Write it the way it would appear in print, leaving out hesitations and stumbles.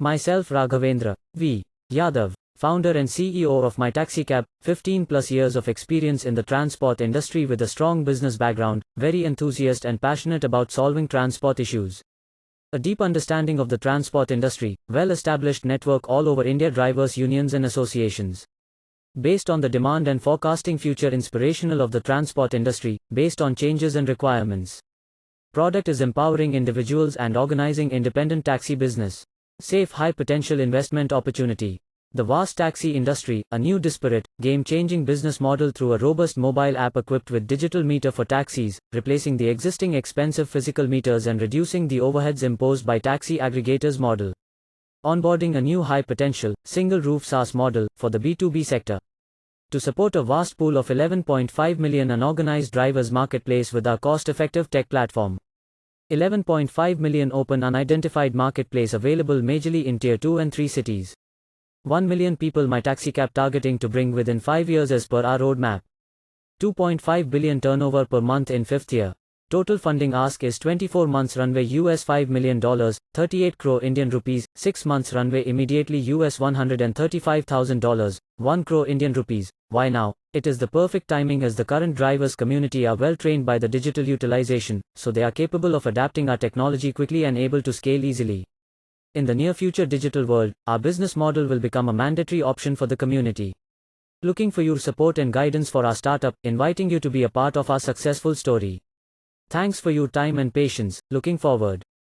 Myself Raghavendra V. Yadav, founder and CEO of Mytaxicab, 15 plus years of experience in the transport industry with a strong business background, very enthusiast and passionate about solving transport issues. A deep understanding of the transport industry, well-established network all over India, drivers unions and associations. Based on the demand and forecasting future inspirational of the transport industry, based on changes and requirements. Product is empowering individuals and organizing independent taxi business. Safe high potential investment opportunity. The vast taxi industry, a new disparate, game-changing business model through a robust mobile app equipped with digital meter for taxis, replacing the existing expensive physical meters and reducing the overheads imposed by taxi aggregators model. Onboarding a new high potential, single roof SaaS model for the B2B sector. To support a vast pool of 11.5 million unorganized drivers marketplace with our cost-effective tech platform. 11.5 million open unidentified marketplace available majorly in Tier 2 and 3 cities. 1 million people Mytaxicab targeting to bring within 5 years as per our roadmap. 2.5 billion turnover per month in 5th year. Total funding ask is 24 months runway $5 million, 38 crore Indian rupees, 6 months runway immediately $135,000, 1 crore Indian rupees. Why now? It is the perfect timing as the current drivers community are well trained by the digital utilization, so they are capable of adapting our technology quickly and able to scale easily. In the near future digital world, our business model will become a mandatory option for the community. Looking for your support and guidance for our startup, inviting you to be a part of our successful story. Thanks for your time and patience, looking forward.